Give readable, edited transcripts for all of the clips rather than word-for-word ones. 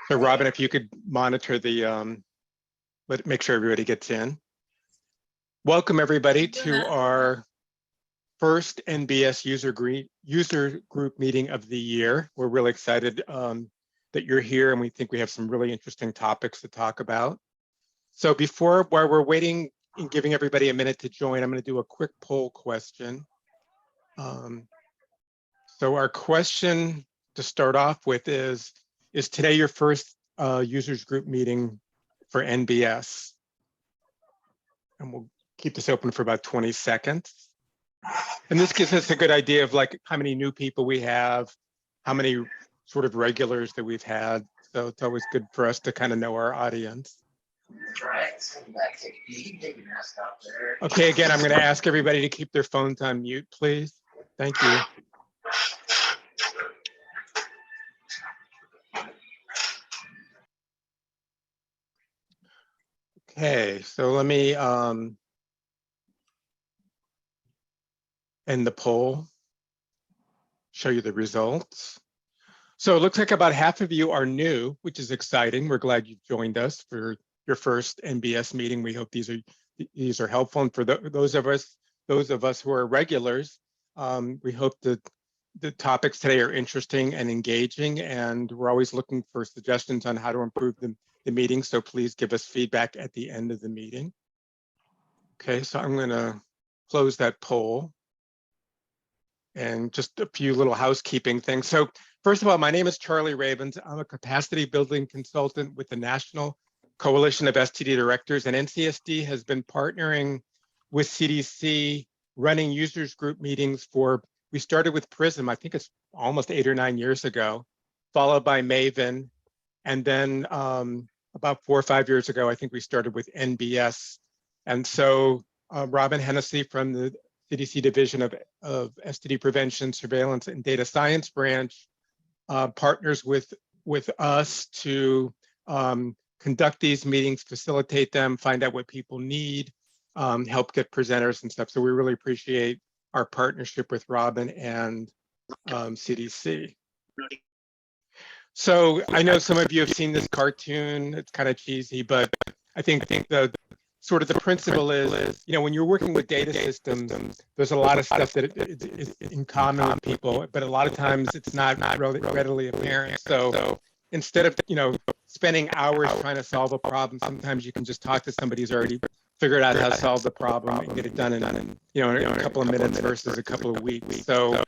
So Robin, if you could monitor the, make sure everybody gets in. Welcome everybody to our first NBS user group meeting of the year. We're really excited that you're here, and we think we have some really interesting topics to talk about. So while we're waiting and giving everybody a minute to join, I'm going to do a quick poll question. So our question to start off with is today your first users group meeting for NBS? And we'll keep this open for about 20 seconds. And this gives us a good idea of like how many new people we have, how many sort of regulars that we've had. So it's always good for us to kind of know our audience. Okay, again, I'm going to ask everybody to keep their phones on mute, please. Thank you. Okay, so let me end the poll, show you the results. So it looks like about half of you are new, which is exciting. We're glad you've joined us for your first NBS meeting. We hope these are helpful. And for those of us who are regulars, we hope that the topics today are interesting and engaging, and we're always looking for suggestions on how to improve the meeting. So please give us feedback at the end of the meeting. Okay, so I'm going to close that poll. And just a few little housekeeping things. So first of all, my name is Charlie Ravens. I'm a capacity building consultant with the National Coalition of STD Directors, and NCSD has been partnering with CDC, running users group meetings we started with PRISM, I think it's almost 8 or 9 years ago, followed by Maven. And then about 4 or 5 years ago, I think we started with NBS. And so Robin Hennessy from the CDC Division of STD Prevention, Surveillance, and Data Science Branch partners with us to conduct these meetings, facilitate them, find out what people need, help get presenters and stuff. So we really appreciate our partnership with Robin and CDC. So I know some of you have seen this cartoon. It's kind of cheesy, but I think the sort of the principle is, you know, when you're working with data systems, there's a lot of stuff that is in common with people, but a lot of times it's not readily apparent. So instead of, you know, spending hours trying to solve a problem, sometimes you can just talk to somebody who's already figured out how to solve the problem and get it done in, you know, in a couple of minutes versus a couple of weeks. So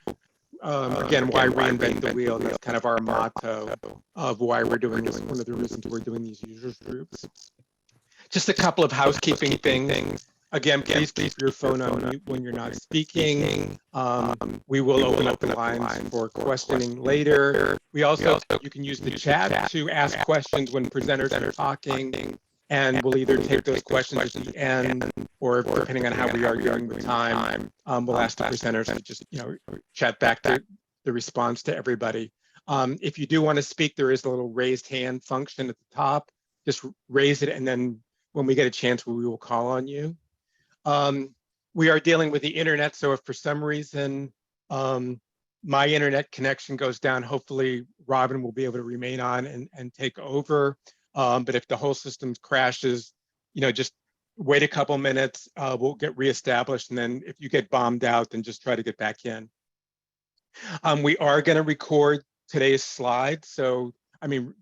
again, why reinvent the wheel? That's kind of our motto of why we're doing this. One of the reasons we're doing these users groups. Just a couple of housekeeping things. Again, please keep your phone on mute when you're not speaking. We will open up the lines for questioning later. We also, you can use the chat to ask questions when presenters are talking, and we'll either take those questions at the end, or depending on how we are doing with time, we'll ask the presenters to just, you know, chat back the response to everybody. If you do want to speak, there is a little raised hand function at the top. Just raise it, and then when we get a chance, we will call on you. We are dealing with the internet, so if for some reason my internet connection goes down, hopefully Robin will be able to remain on and take over. But if the whole system crashes, you know, just wait a couple minutes, we'll get reestablished, and then if you get bombed out, then just try to get back in. We are going to record today's slides, so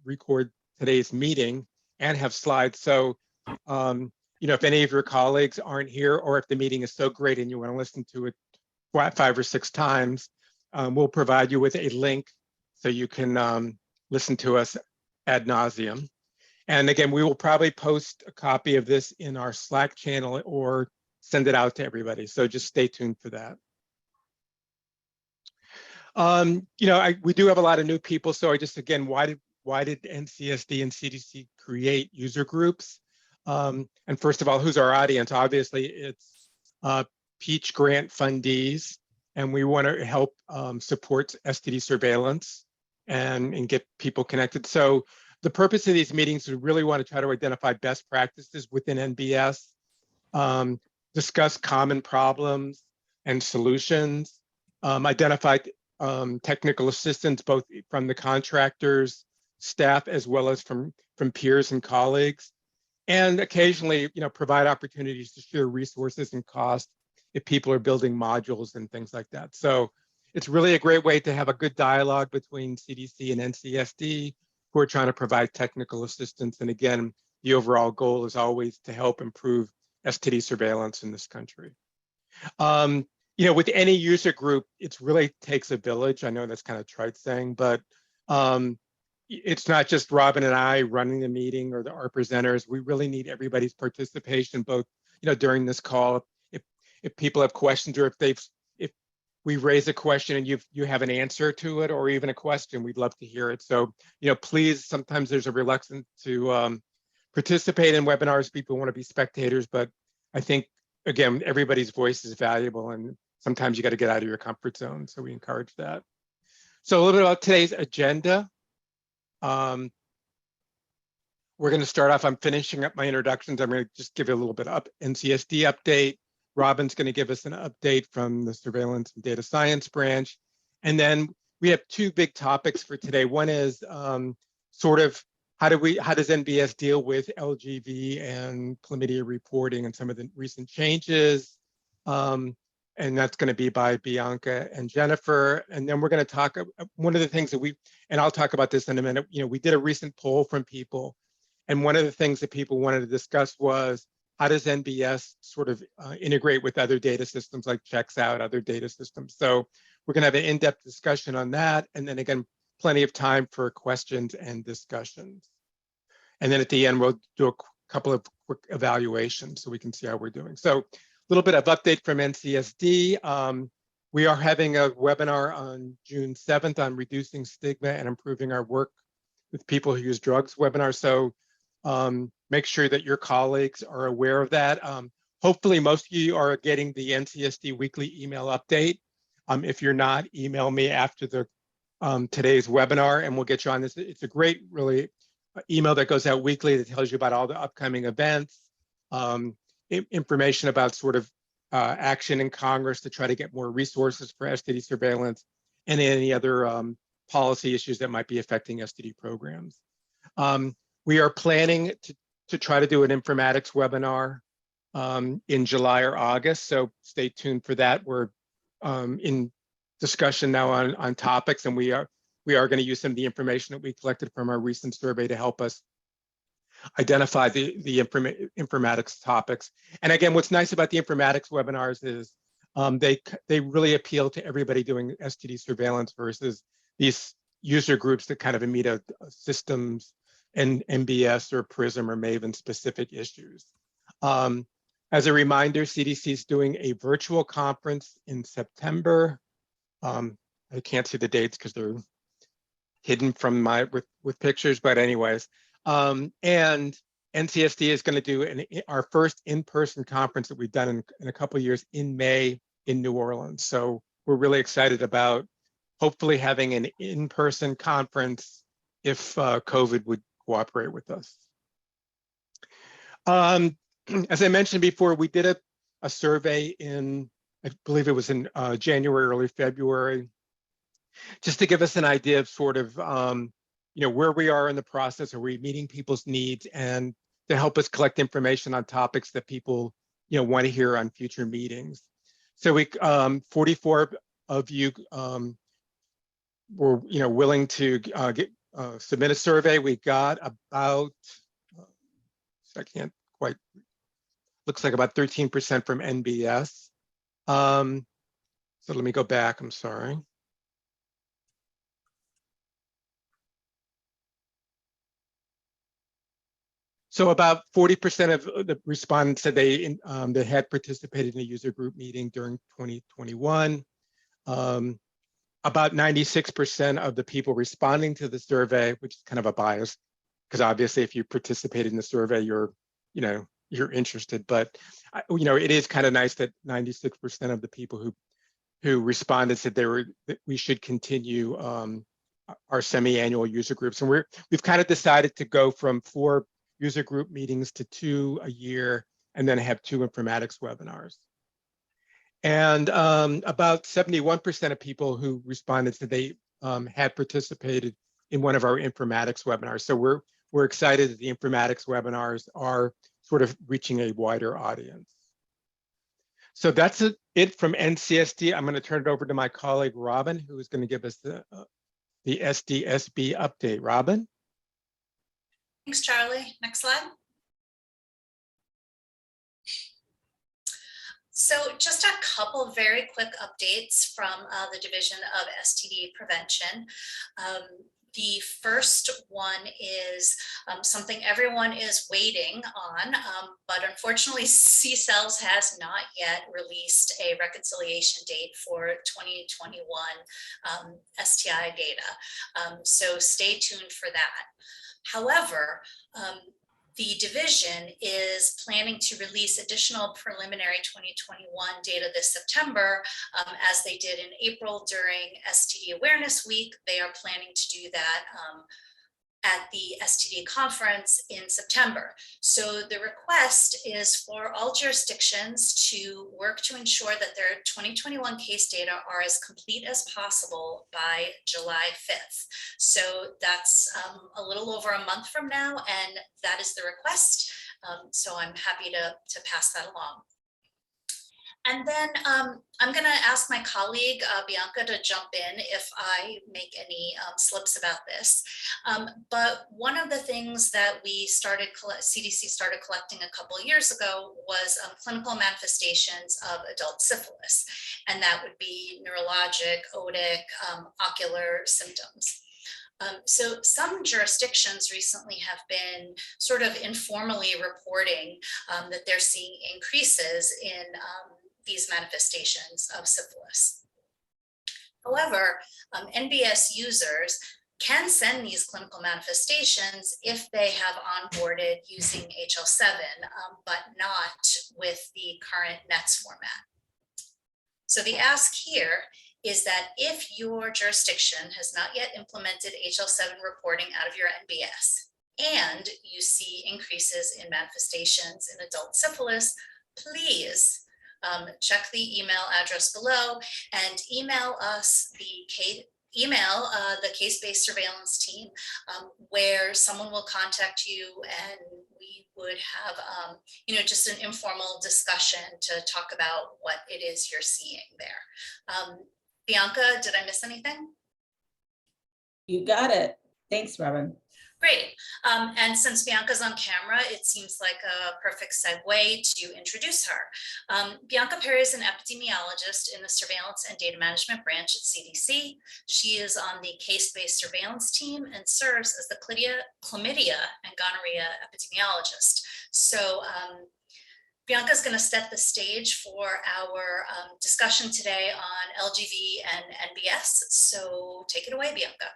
record today's meeting and have slides. So you know, if any of your colleagues aren't here, or if the meeting is so great and you want to listen to it 5 or 6 times, we'll provide you with a link so you can listen to us ad nauseum. And again, we will probably post a copy of this in our Slack channel or send it out to everybody. So just stay tuned for that. You know, we do have a lot of new people. So I just, again, why did NCSD and CDC create user groups? And first of all, who's our audience? Obviously, it's Peach grant fundees, and we want to help support STD surveillance and get people connected. So the purpose of these meetings is we really want to try to identify best practices within NBS, discuss common problems and solutions, identify technical assistance both from the contractors, staff as well as from peers and colleagues, and occasionally, provide opportunities to share resources and costs if people are building modules and things like that. So it's really a great way to have a good dialogue between CDC and NCSD who are trying to provide technical assistance. And again, the overall goal is always to help improve STD surveillance in this country. With any user group, it really takes a village. I know that's kind of trite saying, but it's not just Robin and I running the meeting or our presenters. We really need everybody's participation, both during this call. If people have questions, or if we raise a question and you have an answer to it, or even a question, we'd love to hear it. So please. Sometimes there's a reluctance to participate in webinars. People want to be spectators, but I think again everybody's voice is valuable, and sometimes you got to get out of your comfort zone. So we encourage that. So a little bit about today's agenda. We're going to start off. I'm finishing up my introductions. I'm going to just give you a little bit of NCSD update. Robin's going to give us an update from the surveillance and data science branch. And then we have two big topics for today. One is sort of how does NBS deal with LGV and chlamydia reporting and some of the recent changes. And that's going to be by Bianca and Jennifer. And then we're going to talk, one of the things that and I'll talk about this in a minute, we did a recent poll from people. And one of the things that people wanted to discuss was, how does NBS sort of integrate with other data systems like ChecksOut, other data systems? So we're going to have an in-depth discussion on that. And then again, plenty of time for questions and discussions. And then at the end, we'll do a couple of quick evaluations so we can see how we're doing. So a little bit of update from NCSD. We are having a webinar on June 7th on reducing stigma and improving our work with people who use drugs webinar. So make sure that your colleagues are aware of that. Hopefully most of you are getting the NCSD weekly email update. If you're not, email me after the today's webinar and we'll get you on this. It's a great, really, email that goes out weekly that tells you about all the upcoming events, information about sort of action in Congress to try to get more resources for STD surveillance and any other policy issues that might be affecting STD programs. We are planning to try to do an informatics webinar in July or August, so stay tuned for that. We're in discussion now on topics, and we are going to use some of the information that we collected from our recent survey to help us identify the informatics topics. And again, what's nice about the informatics webinars is they really appeal to everybody doing STD surveillance versus these user groups that kind of meet a systems and NBS or PRISM or MAVEN specific issues. As a reminder, CDC is doing a virtual conference in September. I can't see the dates because they're hidden from with pictures, but anyways. And NCSD is going to do our first in-person conference that we've done in a couple of years in May in New Orleans. So we're really excited about hopefully having an in-person conference if COVID would cooperate with us. As I mentioned before, we did a survey I believe it was in January, early February, just to give us an idea of sort of, where we are in the process. Are we meeting people's needs, and to help us collect information on topics that people, want to hear on future meetings. So 44 of you were, willing to submit a survey. We got about, I can't quite, looks like about 13% from NBS. So let me go back, I'm sorry. So about 40% of the respondents said they had participated in a user group meeting during 2021. About 96% of the people responding to the survey, which is kind of a bias, because obviously if you participated in the survey, you're interested. But it is kind of nice that 96% of the people who responded said that we should continue our semi-annual user groups, and we've kind of decided to go from 4 user group meetings to 2 a year, and then have 2 informatics webinars. And about 71% of people who responded said they had participated in one of our informatics webinars. So we're excited that the informatics webinars are sort of reaching a wider audience. So that's it from NCSD. I'm going to turn it over to my colleague, Robin, who is going to give us the SDSB update. Robin? Thanks, Charlie. Next slide. So just a couple very quick updates from the Division of STD Prevention. The first one is something everyone is waiting on, but unfortunately CCELS has not yet released a reconciliation date for 2021 STI data. So stay tuned for that. However, the division is planning to release additional preliminary 2021 data this September, as they did in April during STD Awareness Week. They are planning to do that at the STD conference in September. So the request is for all jurisdictions to work to ensure that their 2021 case data are as complete as possible by July 5th. So that's a little over a month from now, and that is the request. So I'm happy to pass that along. And then I'm going to ask my colleague, Bianca, to jump in if I make any slips about this. But one of the things that we CDC started collecting a couple of years ago was clinical manifestations of adult syphilis. And that would be neurologic, otic, ocular symptoms. So some jurisdictions recently have been sort of informally reporting that they're seeing increases in these manifestations of syphilis. However, NBS users can send these clinical manifestations if they have onboarded using HL7, but not with the current NETS format. So the ask here is that if your jurisdiction has not yet implemented HL7 reporting out of your NBS and you see increases in manifestations in adult syphilis, please check the email address below and email us the case-based surveillance team, where someone will contact you and we would have just an informal discussion to talk about what it is you're seeing there. Bianca, did I miss anything? You got it. Thanks, Robin. Great. And since Bianca's on camera, it seems like a perfect segue to introduce her. Bianca Perry is an epidemiologist in the Surveillance and Data Management branch at CDC. She is on the case-based surveillance team and serves as the chlamydia and gonorrhea epidemiologist. So Bianca is going to set the stage for our discussion today on LGV and NBS. So take it away, Bianca.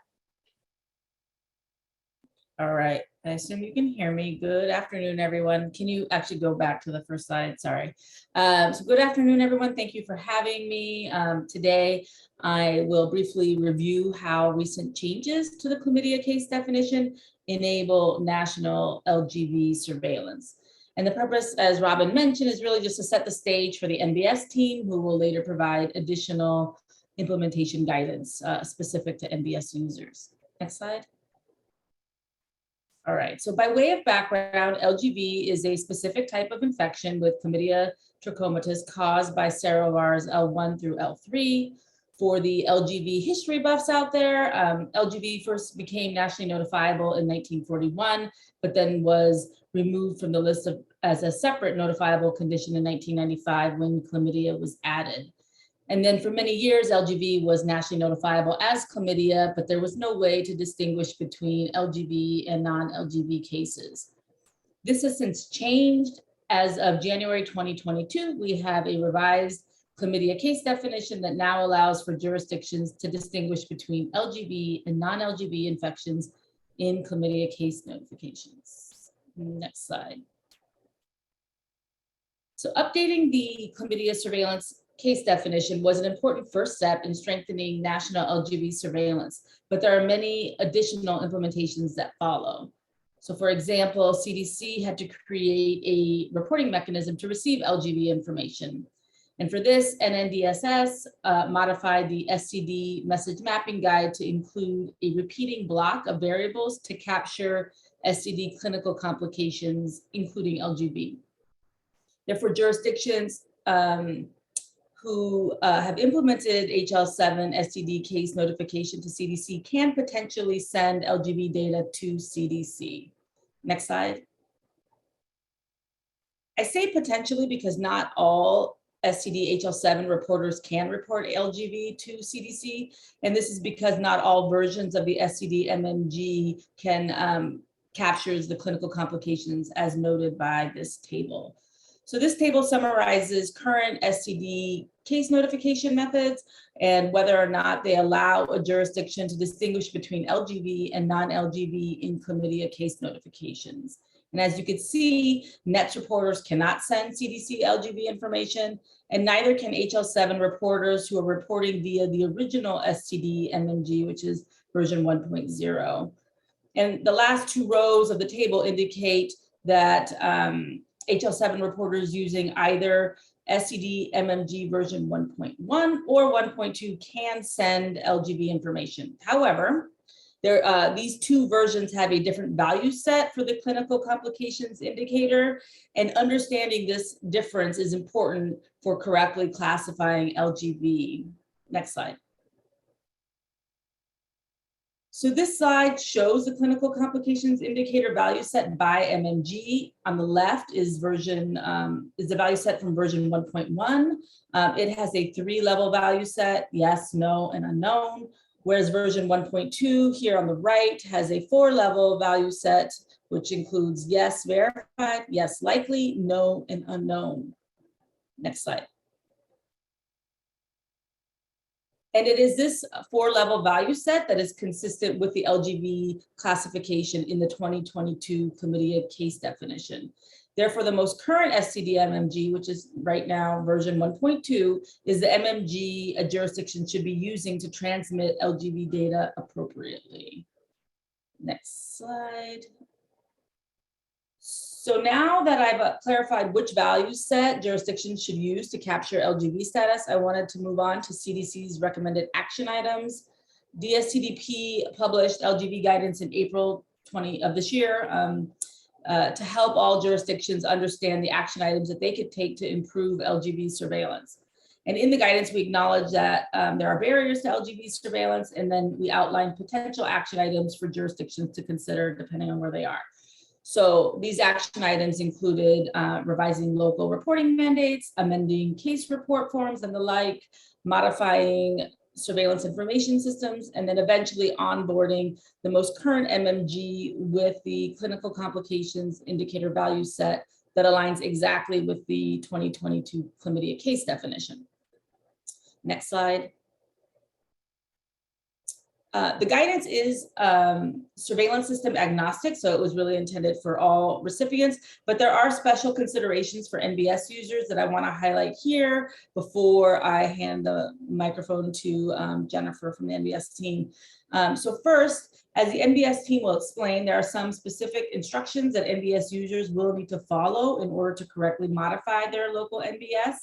All right, I assume you can hear me. Good afternoon, everyone. Can you actually go back to the first slide? Sorry. So good afternoon, everyone. Thank you for having me. Today, I will briefly review how recent changes to the chlamydia case definition enable national LGV surveillance. And the purpose, as Robin mentioned, is really just to set the stage for the NBS team, who will later provide additional implementation guidance specific to NBS users. Next slide. All right, so by way of background, LGV is a specific type of infection with Chlamydia trachomatis caused by serovars L1 through L3. For the LGV history buffs out there, LGV first became nationally notifiable in 1941, but then was removed from the list as a separate notifiable condition in 1995 when chlamydia was added. And then for many years, LGV was nationally notifiable as chlamydia, but there was no way to distinguish between LGV and non-LGV cases. This has since changed. As of January 2022, we have a revised chlamydia case definition that now allows for jurisdictions to distinguish between LGV and non-LGV infections in chlamydia case notifications. Next slide. So updating the chlamydia surveillance case definition was an important first step in strengthening national LGV surveillance, but there are many additional implementations that follow. So for example, CDC had to create a reporting mechanism to receive LGV information. And for this, NBS modified the STD message mapping guide to include a repeating block of variables to capture STD clinical complications, including LGB. Therefore, jurisdictions who have implemented HL7 STD case notification to CDC can potentially send LGB data to CDC. Next slide. I say potentially because not all STD HL7 reporters can report LGB to CDC, and this is because not all versions of the STD MMG can captures the clinical complications as noted by this table. So this table summarizes current STD case notification methods and whether or not they allow a jurisdiction to distinguish between LGB and non-LGB in chlamydia case notifications. And as you can see, NETS reporters cannot send CDC LGB information, and neither can HL7 reporters who are reporting via the original STD MMG, which is version 1.0. And the last two rows of the table indicate that HL7 reporters using either STD MMG version 1.1 or 1.2 can send LGB information. However, these two versions have a different value set for the clinical complications indicator, and understanding this difference is important for correctly classifying LGB. Next slide. So this slide shows the clinical complications indicator value set by MMG. On the left is the value set from version 1.1. It has a 3-level value set: yes, no, and unknown. Whereas version 1.2 here on the right has a 4-level value set, which includes yes, verified, yes, likely, no, and unknown. Next slide. And it is this 4-level value set that is consistent with the LGB classification in the 2022 chlamydia case definition. Therefore, the most current STD MMG, which is right now version 1.2, is the MMG a jurisdiction should be using to transmit LGB data appropriately. Next slide. So now that I've clarified which value set jurisdictions should use to capture LGB status, I wanted to move on to CDC's recommended action items. DSTDP published LGB guidance in April 20 of this year to help all jurisdictions understand the action items that they could take to improve LGB surveillance. And in the guidance, we acknowledge that there are barriers to LGB surveillance, and then we outline potential action items for jurisdictions to consider depending on where they are. So these action items included revising local reporting mandates, amending case report forms and the like, modifying surveillance information systems, and then eventually onboarding the most current MMG with the clinical complications indicator value set that aligns exactly with the 2022 chlamydia case definition. Next slide. The guidance is surveillance system agnostic, so it was really intended for all recipients, but there are special considerations for NBS users that I want to highlight here before I hand the microphone to Jennifer from the NBS team. So first, as the NBS team will explain, there are some specific instructions that NBS users will need to follow in order to correctly modify their local NBS.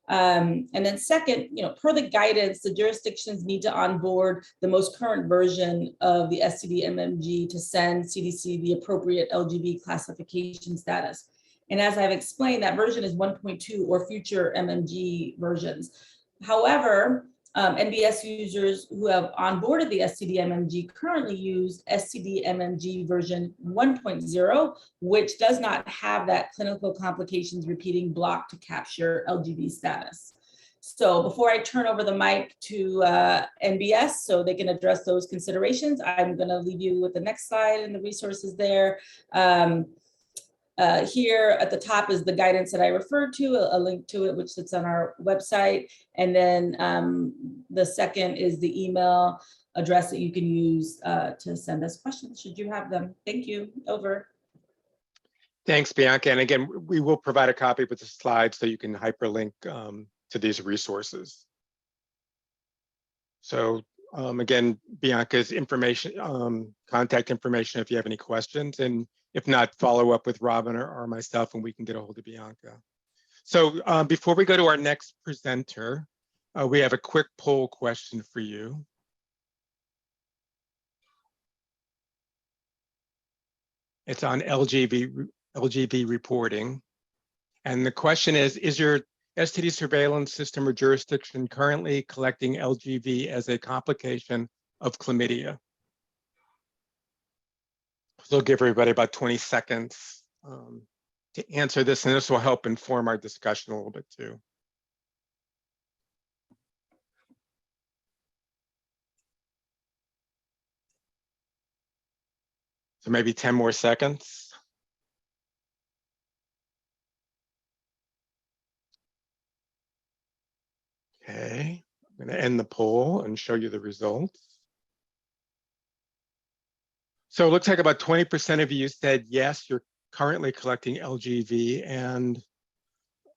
And then second, per the guidance, the jurisdictions need to onboard the most current version of the STD MMG to send CDC the appropriate LGB classification status. And as I've explained, that version is 1.2 or future MMG versions. However, NBS users who have onboarded the STD MMG currently use STD MMG version 1.0, which does not have that clinical complications repeating block to capture LGB status. So before I turn over the mic to NBS so they can address those considerations, I'm going to leave you with the next slide and the resources there. Here at the top is the guidance that I referred to, a link to it, which sits on our website. And then the second is the email address that you can use to send us questions, should you have them. Thank you. Over. Thanks, Bianca. And again, we will provide a copy with the slides so you can hyperlink to these resources. So again, Bianca's information, contact information if you have any questions, and if not, follow up with Robin or myself and we can get a hold of Bianca. So before we go to our next presenter, we have a quick poll question for you. It's on LGB reporting. And the question is your STD surveillance system or jurisdiction currently collecting LGB as a complication of chlamydia? So I'll give everybody about 20 seconds to answer this, and this will help inform our discussion a little bit too. So maybe 10 more seconds. Okay, I'm going to end the poll and show you the results. So it looks like about 20% of you said yes, you're currently collecting LGV, and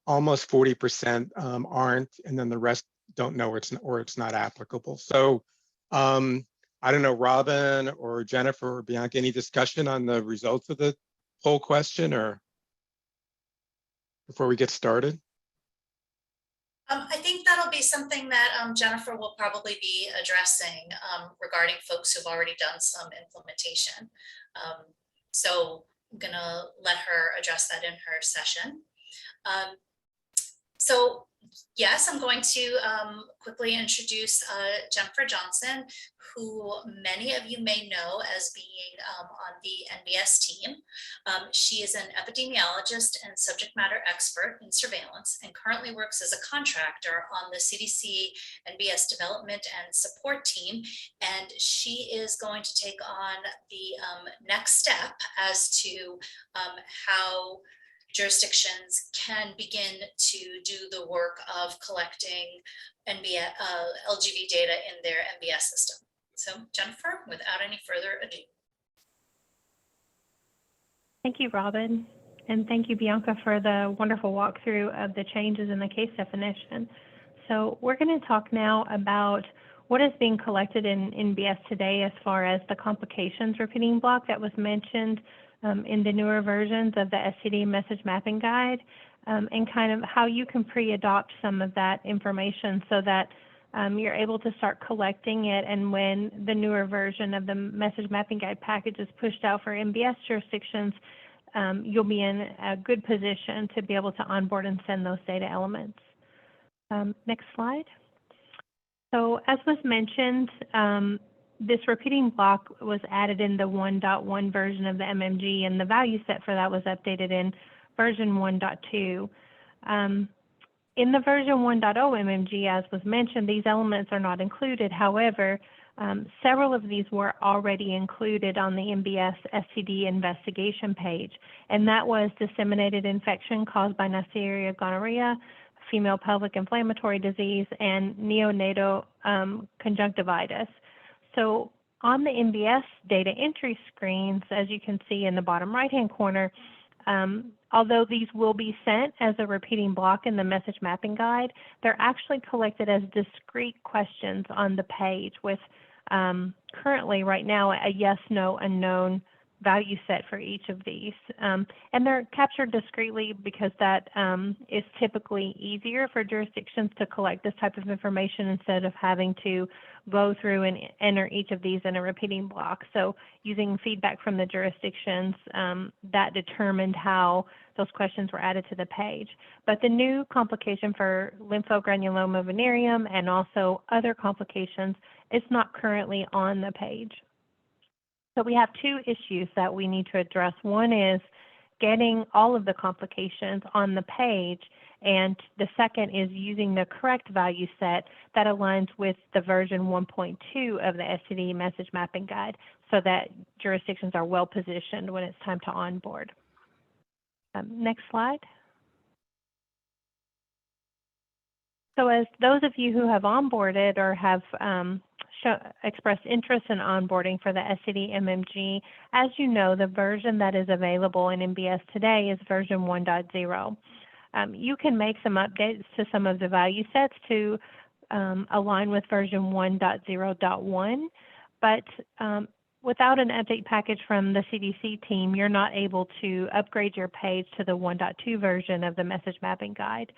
almost 40% aren't, and then the rest don't know or it's not applicable. So I don't know, Robin or Jennifer or Bianca, any discussion on the results of the poll question or before we get started? I think that'll be something that Jennifer will probably be addressing regarding folks who've already done some implementation. So I'm gonna let her address that in her session. So yes, I'm going to quickly introduce Jennifer Johnson, who many of you may know as being on the NBS team. She is an epidemiologist and subject matter expert in surveillance and currently works as a contractor on the CDC NBS development and support team. And she is going to take on the next step as to how jurisdictions can begin to do the work of collecting NBS, LGV data in their NBS system. So Jennifer, without any further ado. Thank you, Robin. And thank you, Bianca, for the wonderful walkthrough of the changes in the case definition. So we're going to talk now about what is being collected in NBS today as far as the complications repeating block that was mentioned in the newer versions of the STD message mapping guide, and kind of how you can pre-adopt some of that information so that you're able to start collecting it, and when the newer version of the message mapping guide package is pushed out for NBS jurisdictions, you'll be in a good position to be able to onboard and send those data elements. Next slide. So as was mentioned, this repeating block was added in the 1.1 version of the MMG, and the value set for that was updated in version 1.2. In the version 1.0 MMG, as was mentioned, these elements are not included. However, several of these were already included on the NBS STD investigation page, and that was disseminated infection caused by Neisseria gonorrhea, female pelvic inflammatory disease, and neonatal conjunctivitis. So on the NBS data entry screens, as you can see in the bottom right-hand corner, although these will be sent as a repeating block in the message mapping guide, they're actually collected as discrete questions on the page with currently right now a yes, no, unknown value set for each of these. And they're captured discretely because that is typically easier for jurisdictions to collect this type of information instead of having to go through and enter each of these in a repeating block. So using feedback from the jurisdictions, that determined how those questions were added to the page. But the new complication for lymphogranuloma venereum and also other complications is not currently on the page. So we have two issues that we need to address. One is getting all of the complications on the page, and the second is using the correct value set that aligns with the version 1.2 of the STD message mapping guide so that jurisdictions are well positioned when it's time to onboard. Next slide. So as those of you who have onboarded or have expressed interest in onboarding for the STD MMG, as you know, the version that is available in NBS today is version 1.0. You can make some updates to some of the value sets to align with version 1.0.1, but without an update package from the CDC team, you're not able to upgrade your page to the 1.2 version of the message mapping guide.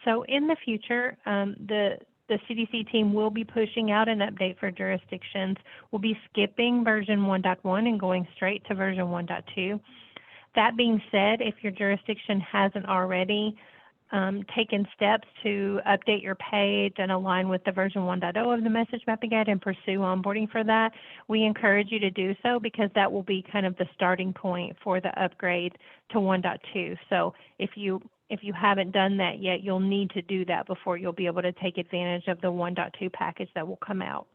So in the future, the CDC team will be pushing out an update for jurisdictions. We'll be skipping version 1.1 and going straight to version 1.2. That being said, if your jurisdiction hasn't already taken steps to update your page and align with the version 1.0 of the message mapping guide and pursue onboarding for that, we encourage you to do so, because that will be kind of the starting point for the upgrade to 1.2. So if you haven't done that yet, you'll need to do that before you'll be able to take advantage of the 1.2 package that will come out.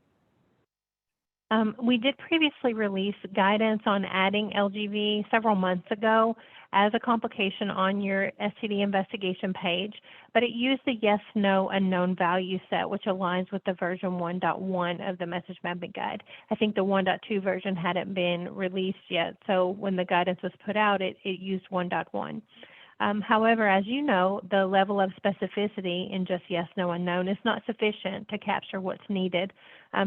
We did previously release guidance on adding LGV several months ago as a complication on your STD investigation page, but it used the yes, no, unknown value set, which aligns with the version 1.1 of the message mapping guide. I think the 1.2 version hadn't been released yet, so when the guidance was put out, it used 1.1. However, as you know, the level of specificity in just yes, no, unknown is not sufficient to capture what's needed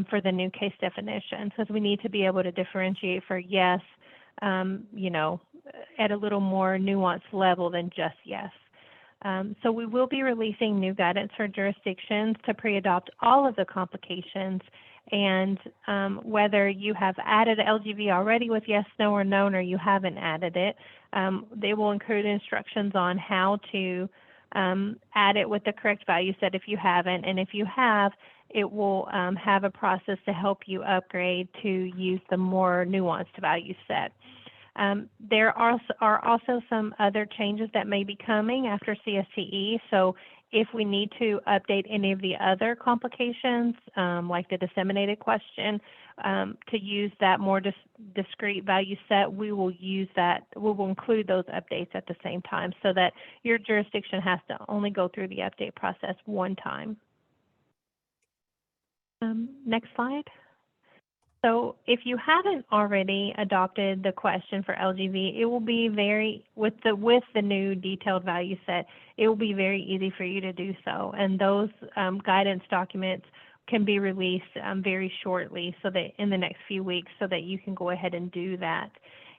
for the new case definition, because we need to be able to differentiate for yes, you know, at a little more nuanced level than just yes. So we will be releasing new guidance for jurisdictions to pre-adopt all of the complications, and whether you have added LGV already with yes, no, or known, or you haven't added it, they will include instructions on how to add it with the correct value set if you haven't, and if you have, it will have a process to help you upgrade to use the more nuanced value set. There are also some other changes that may be coming after CSTE. So if we need to update any of the other complications, like the disseminated question, to use that more discrete value set, we will use that. We will include those updates at the same time, so that your jurisdiction has to only go through the update process one time. Next slide. So if you haven't already adopted the question for LGV, it will be with the new detailed value set, it will be very easy for you to do so. And those guidance documents can be released very shortly, so that in the next few weeks, so that you can go ahead and do that.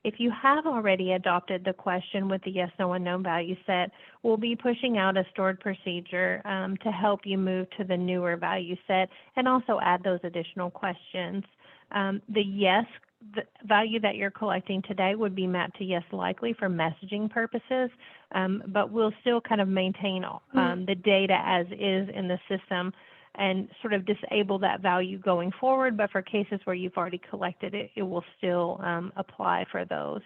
If you have already adopted the question with the yes, no, unknown value set, we'll be pushing out a stored procedure to help you move to the newer value set and also add those additional questions. The yes value that you're collecting today would be mapped to yes likely for messaging purposes, but we'll still kind of maintain the data as is in the system and sort of disable that value going forward. But for cases where you've already collected it, it will still apply for those.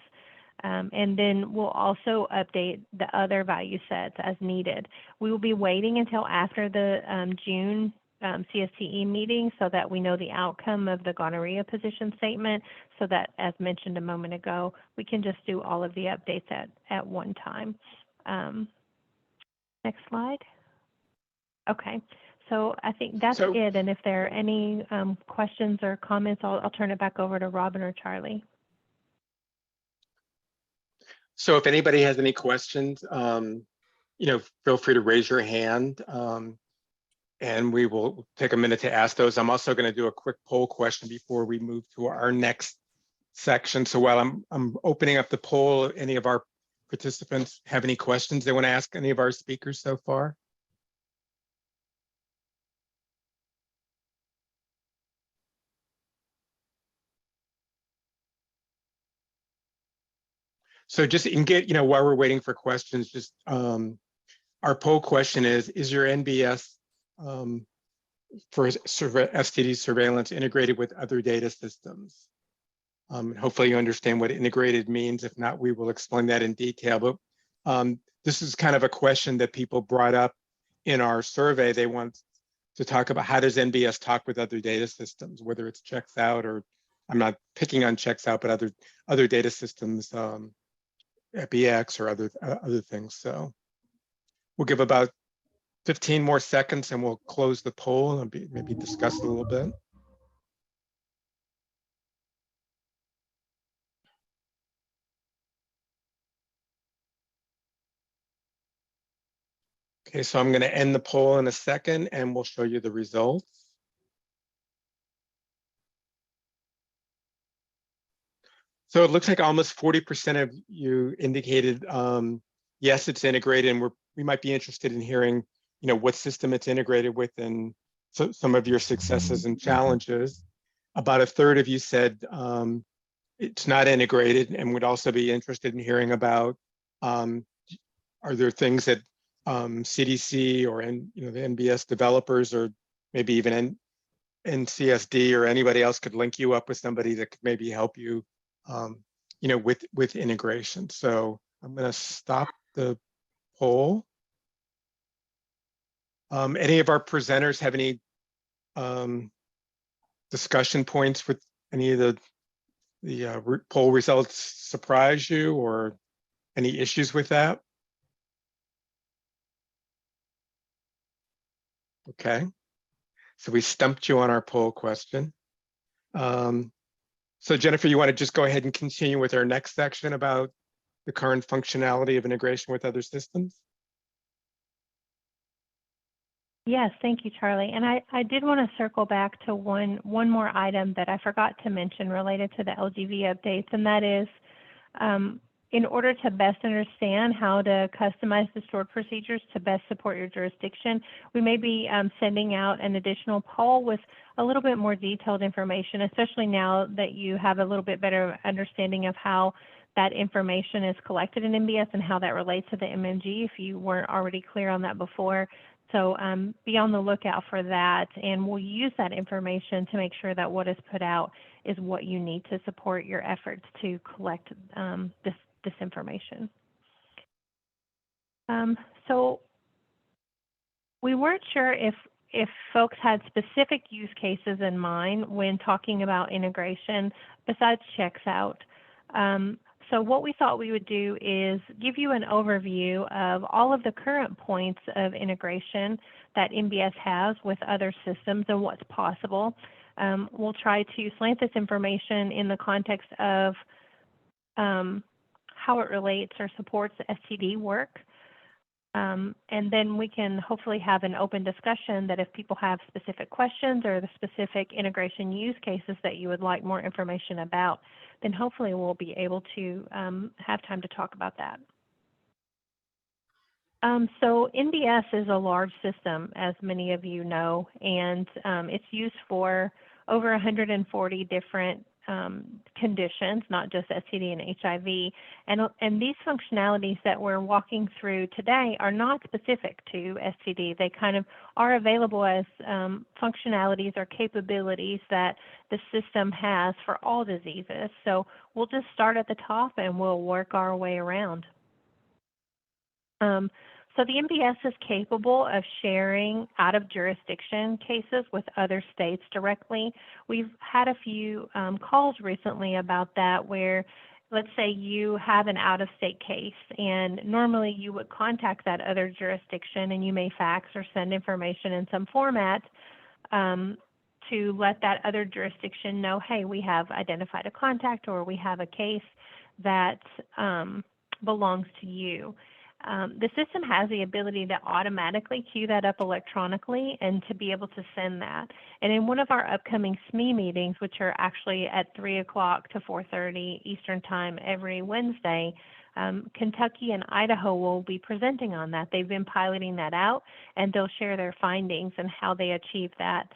And then we'll also update the other value sets as needed. We will be waiting until after the June CSTE meeting, so that we know the outcome of the gonorrhea position statement, so that, as mentioned a moment ago, we can just do all of the updates at one time. Next slide. Okay, so I think that's it. And if there are any questions or comments, I'll turn it back over to Robin or Charlie. So if anybody has any questions, you know, feel free to raise your hand. And we will take a minute to ask those. I'm also going to do a quick poll question before we move to our next section. So while I'm opening up the poll, any of our participants have any questions they want to ask any of our speakers so far? So just you can get, you know, while we're waiting for questions, just our poll question is your NBS for STD surveillance integrated with other data systems? Hopefully you understand what integrated means. If not, we will explain that in detail. But this is kind of a question that people brought up in our survey. They want to talk about, how does NBS talk with other data systems, whether it's checks out, or I'm not picking on checks out, but other data systems, BX or other things. So we'll give about 15 more seconds and we'll close the poll and maybe discuss it a little bit. Okay, so I'm going to end the poll in a second and we'll show you the results. So it looks like almost 40% of you indicated, yes, it's integrated, and we might be interested in hearing, what system it's integrated with and some of your successes and challenges. About a third of you said it's not integrated, and would also be interested in hearing about, are there things that CDC or the NBS developers, or maybe even NCSD or anybody else, could link you up with somebody that could maybe help you, with integration. So I'm going to stop the poll. Any of our presenters have any discussion points with any of the poll results surprise you, or any issues with that? Okay, so we stumped you on our poll question. So Jennifer, you want to just go ahead and continue with our next section about the current functionality of integration with other systems? Yes, thank you, Charlie. And I did want to circle back to one more item that I forgot to mention related to the LGV updates, and that is, in order to best understand how to customize the stored procedures to best support your jurisdiction, we may be sending out an additional poll with a little bit more detailed information, especially now that you have a little bit better understanding of how that information is collected in NBS and how that relates to the MMG, if you weren't already clear on that before. So be on the lookout for that, and we'll use that information to make sure that what is put out is what you need to support your efforts to collect this information. So we weren't sure if folks had specific use cases in mind when talking about integration besides checks out. So what we thought we would do is give you an overview of all of the current points of integration that NBS has with other systems and what's possible. We'll try to slant this information in the context of how it relates or supports STD work. And then we can hopefully have an open discussion that if people have specific questions or the specific integration use cases that you would like more information about, then hopefully we'll be able to have time to talk about that. So NBS is a large system, as many of you know, and it's used for over 140 different conditions, not just STD and HIV. And these functionalities that we're walking through today are not specific to STD. They kind of are available as functionalities or capabilities that the system has for all diseases. So we'll just start at the top and we'll work our way around. So the NBS is capable of sharing out of jurisdiction cases with other states directly. We've had a few calls recently about that, where let's say you have an out-of-state case and normally you would contact that other jurisdiction and you may fax or send information in some format to let that other jurisdiction know, hey, we have identified a contact or we have a case that belongs to you. The system has the ability to automatically queue that up electronically and to be able to send that. And in one of our upcoming SME meetings, which are actually at 3 o'clock to 4:30 Eastern Time every Wednesday, Kentucky and Idaho will be presenting on that. They've been piloting that out, and they'll share their findings and how they achieve that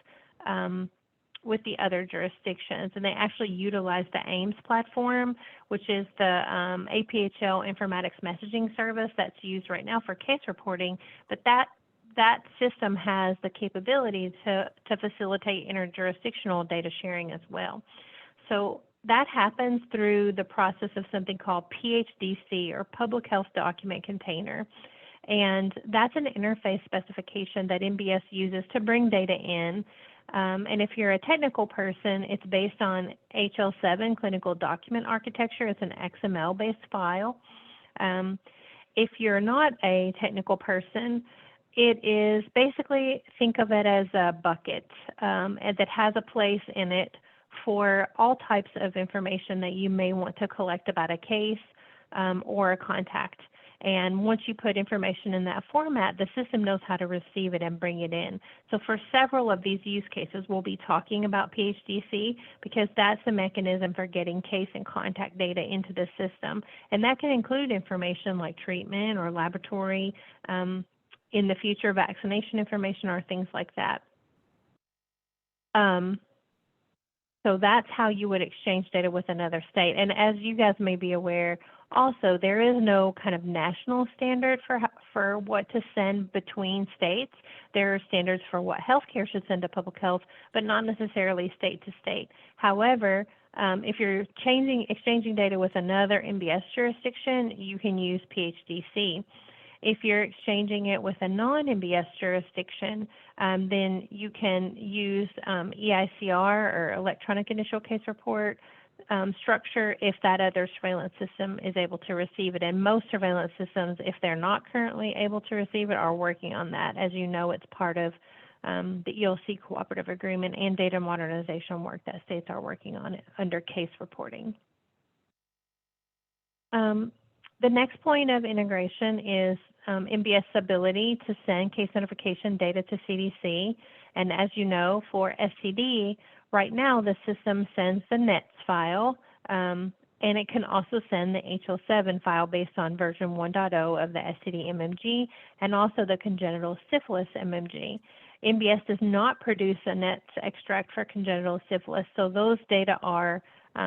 with the other jurisdictions. And they actually utilize the AIMS platform, which is the APHL informatics messaging service that's used right now for case reporting. But that system has the capability to facilitate interjurisdictional data sharing as well. So that happens through the process of something called PHDC, or Public Health Document Container. And that's an interface specification that NBS uses to bring data in. And if you're a technical person, it's based on HL7 clinical document architecture. It's an XML-based file. If you're not a technical person, it is basically, think of it as a bucket that has a place in it for all types of information that you may want to collect about a case or a contact. And once you put information in that format, the system knows how to receive it and bring it in. So for several of these use cases, we'll be talking about PHDC because that's the mechanism for getting case and contact data into the system. And that can include information like treatment or laboratory, in the future vaccination information or things like that. So that's how you would exchange data with another state. And as you guys may be aware, also, there is no kind of national standard for what to send between states. There are standards for what healthcare should send to public health, but not necessarily state to state. However, if you're exchanging data with another NBS jurisdiction, you can use PHDC. If you're exchanging it with a non-NBS jurisdiction, then you can use EICR or Electronic Initial Case Report structure if that other surveillance system is able to receive it. And most surveillance systems, if they're not currently able to receive it, are working on that. As you know, it's part of the ELC cooperative agreement and data modernization work that states are working on it under case reporting. The next point of integration is NBS' ability to send case notification data to CDC. And as you know, for STD, right now the system sends the NETS file, and it can also send the HL7 file based on version 1.0 of the STD MMG and also the congenital syphilis MMG. NBS does not produce a NETS extract for congenital syphilis, so those data are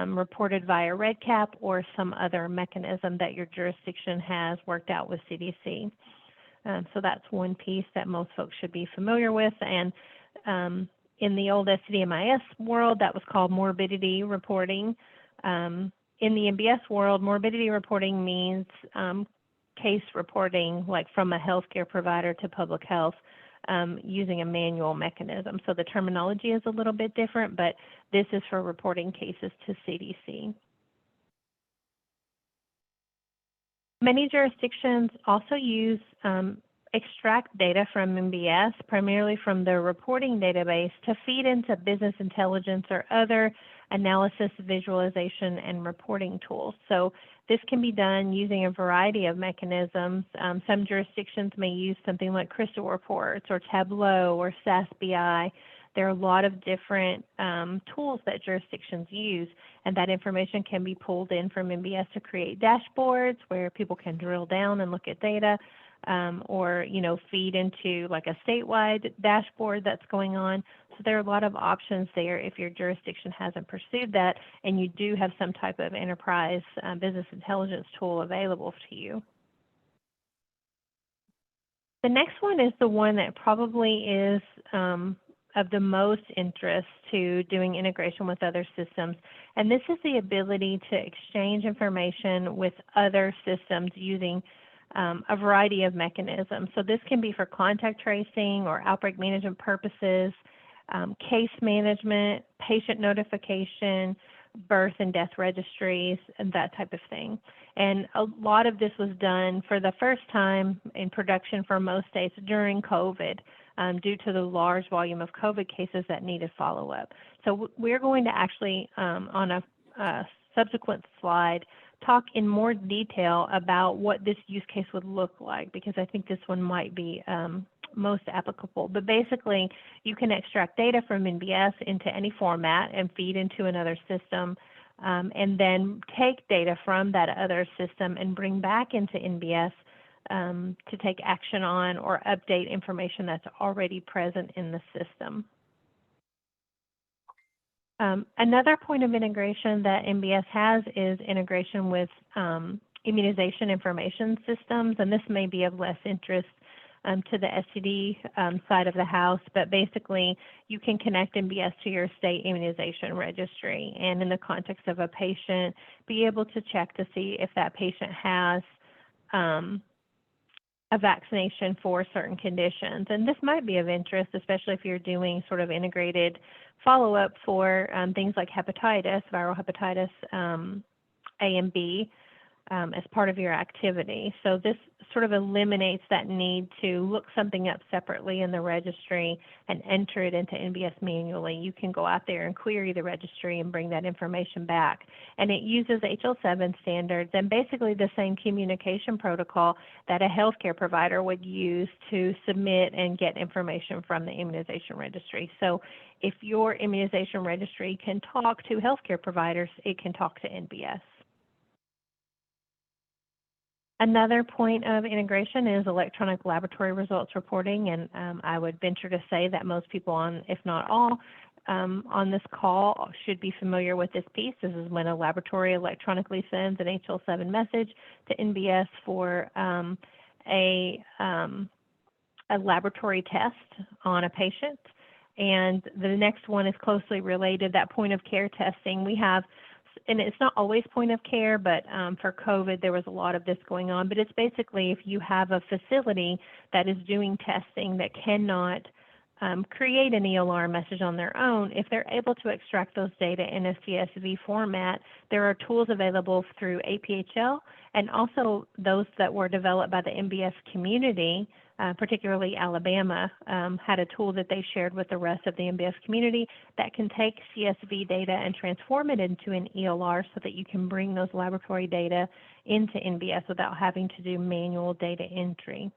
reported via REDCap or some other mechanism that your jurisdiction has worked out with CDC. So that's one piece that most folks should be familiar with. And in the old STD-MIS world, that was called morbidity reporting. In the NBS world, morbidity reporting means case reporting, like from a healthcare provider to public health, using a manual mechanism. So the terminology is a little bit different, but this is for reporting cases to CDC. Many jurisdictions also use extract data from NBS, primarily from the reporting database, to feed into business intelligence or other analysis, visualization, and reporting tools. So this can be done using a variety of mechanisms. Some jurisdictions may use something like Crystal Reports or Tableau or SAS BI. There are a lot of different tools that jurisdictions use, and that information can be pulled in from NBS to create dashboards where people can drill down and look at data, or feed into like a statewide dashboard that's going on. So there are a lot of options there if your jurisdiction hasn't pursued that and you do have some type of enterprise business intelligence tool available to you. The next one is the one that probably is of the most interest to doing integration with other systems, and this is the ability to exchange information with other systems using a variety of mechanisms. So this can be for contact tracing or outbreak management purposes, case management, patient notification, birth and death registries, and that type of thing. And a lot of this was done for the first time in production for most states during COVID, due to the large volume of COVID cases that needed follow-up. So we're going to actually, on a subsequent slide, talk in more detail about what this use case would look like, because I think this one might be most applicable. But basically, you can extract data from NBS into any format and feed into another system, and then take data from that other system and bring back into NBS to take action on or update information that's already present in the system. Another point of integration that NBS has is integration with immunization information systems, and this may be of less interest to the STD side of the house, but basically you can connect NBS to your state immunization registry, and in the context of a patient, be able to check to see if that patient has a vaccination for certain conditions. And this might be of interest, especially if you're doing sort of integrated follow-up for things like hepatitis, viral hepatitis A and B. as part of your activity. So this sort of eliminates that need to look something up separately in the registry and enter it into NBS manually. You can go out there and query the registry and bring that information back. And it uses HL7 standards and basically the same communication protocol that a healthcare provider would use to submit and get information from the immunization registry. So if your immunization registry can talk to healthcare providers, it can talk to NBS. Another point of integration is electronic laboratory results reporting, and I would venture to say that most people on, if not all, on this call should be familiar with this piece. This is when a laboratory electronically sends an HL7 message to NBS for a laboratory test on a patient. And the next one is closely related, that point of care testing. We have, and it's not always point of care, but for COVID, there was a lot of this going on. But it's basically if you have a facility that is doing testing that cannot create an ELR message on their own, if they're able to extract those data in a CSV format, there are tools available through APHL and also those that were developed by the NBS community, particularly Alabama, had a tool that they shared with the rest of the NBS community that can take CSV data and transform it into an ELR so that you can bring those laboratory data into NBS without having to do manual data entry.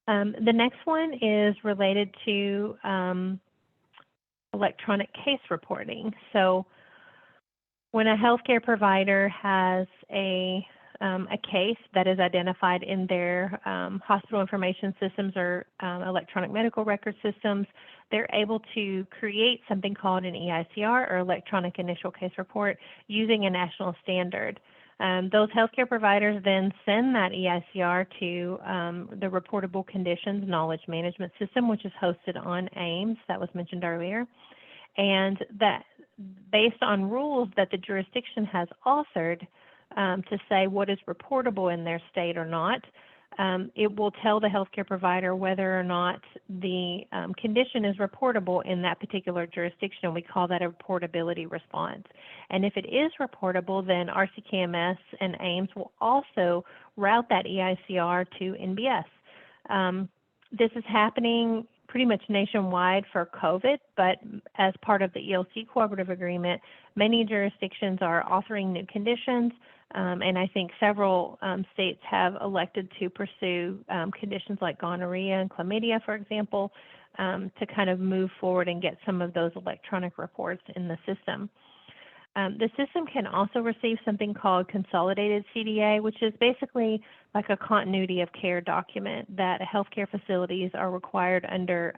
The next one is related to electronic case reporting. So when a healthcare provider has a case that is identified in their hospital information systems or electronic medical record systems, they're able to create something called an EICR or electronic initial case report using a national standard. Those healthcare providers then send that EICR to the Reportable Conditions Knowledge Management System, which is hosted on AIMS, that was mentioned earlier. And that based on rules that the jurisdiction has authored to say what is reportable in their state or not, it will tell the healthcare provider whether or not the condition is reportable in that particular jurisdiction. We call that a reportability response. And if it is reportable, then RCKMS and AIMS will also route that EICR to NBS. This is happening pretty much nationwide for COVID, but as part of the ELC cooperative agreement, many jurisdictions are authoring new conditions, and I think several states have elected to pursue conditions like gonorrhea and chlamydia, for example, to kind of move forward and get some of those electronic reports in the system. The system can also receive something called consolidated CDA, which is basically like a continuity of care document that healthcare facilities are required under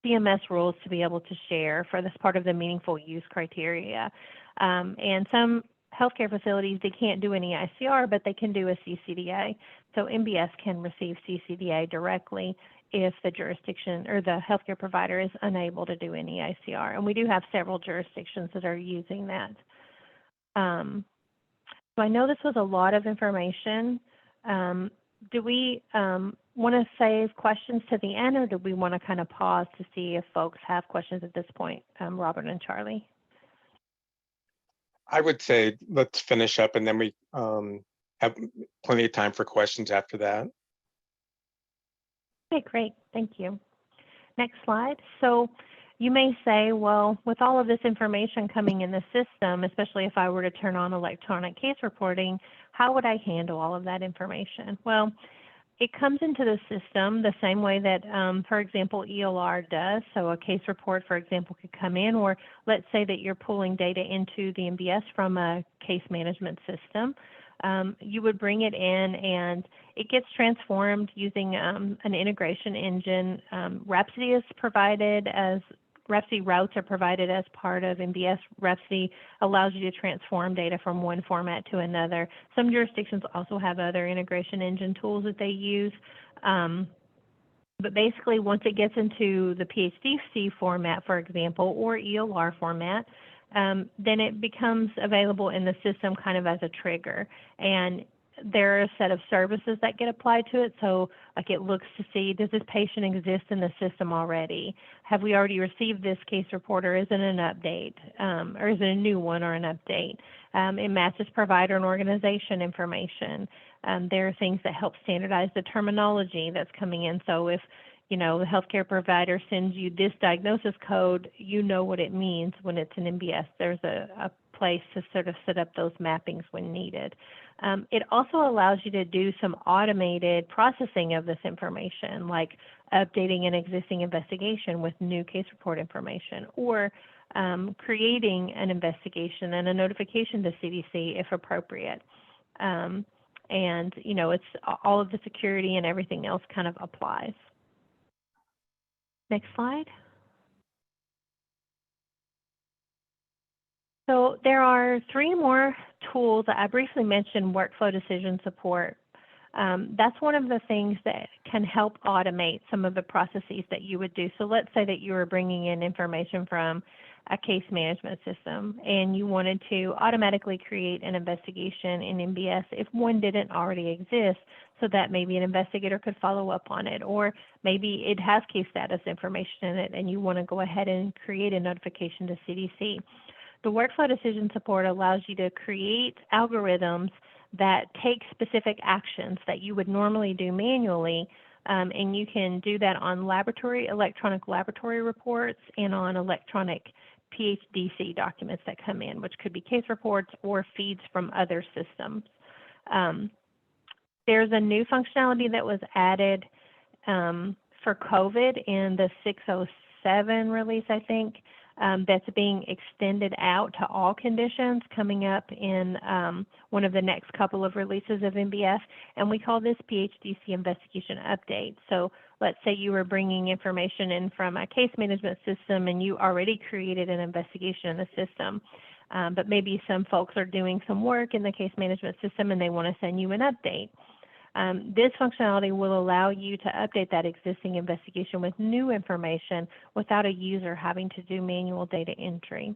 CMS rules to be able to share for this part of the meaningful use criteria. And some healthcare facilities, they can't do an EICR, but they can do a CCDA. So NBS can receive CCDA directly if the jurisdiction or the healthcare provider is unable to do an EICR. And we do have several jurisdictions that are using that. So I know this was a lot of information. Do we want to save questions to the end, or do we want to kind of pause to see if folks have questions at this point, Robert and Charlie? I would say let's finish up and then we have plenty of time for questions after that. Okay, great. Thank you. Next slide. So you may say, well, with all of this information coming in the system, especially if I were to turn on electronic case reporting, how would I handle all of that information? Well, it comes into the system the same way that, for example, ELR does. So a case report, for example, could come in, or let's say that you're pulling data into the NBS from a case management system. You would bring it in and it gets transformed using an integration engine. Rhapsody is provided as, Rhapsody routes are provided as part of NBS. Rhapsody allows you to transform data from one format to another. Some jurisdictions also have other integration engine tools that they use. But basically, once it gets into the PHDC format, for example, or ELR format, then it becomes available in the system kind of as a trigger. And there are a set of services that get applied to it. So like it looks to see, does this patient exist in the system already? Have we already received this case report, or is it an update? Or is it a new one or an update? It matches provider and organization information. There are things that help standardize the terminology that's coming in. So if the healthcare provider sends you this diagnosis code, you know what it means when it's an NBS. There's a place to sort of set up those mappings when needed. It also allows you to do some automated processing of this information, like updating an existing investigation with new case report information, or creating an investigation and a notification to CDC if appropriate. And it's all of the security and everything else kind of applies. Next slide. So there are 3 more tools that I briefly mentioned: workflow decision support. That's one of the things that can help automate some of the processes that you would do. So let's say that you were bringing in information from a case management system and you wanted to automatically create an investigation in NBS if one didn't already exist, so that maybe an investigator could follow up on it, or maybe it has case status information in it and you want to go ahead and create a notification to CDC. The workflow decision support allows you to create algorithms that take specific actions that you would normally do manually, and you can do that on electronic laboratory reports and on electronic PHDC documents that come in, which could be case reports or feeds from other systems. There's a new functionality that was added for COVID in the 607 release, I think, that's being extended out to all conditions coming up in one of the next couple of releases of NBS, and we call this PHDC investigation update. So let's say you were bringing information in from a case management system and you already created an investigation in the system, but maybe some folks are doing some work in the case management system and they want to send you an update. This functionality will allow you to update that existing investigation with new information without a user having to do manual data entry.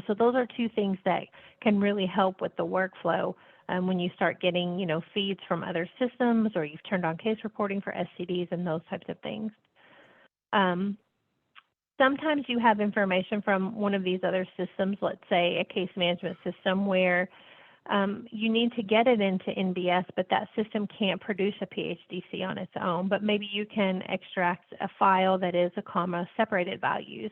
So those are 2 things that can really help with the workflow when you start getting, feeds from other systems, or you've turned on case reporting for STDs and those types of things. Sometimes you have information from one of these other systems, let's say a case management system, where you need to get it into NBS, but that system can't produce a PHDC on its own, but maybe you can extract a file that is a comma separated values.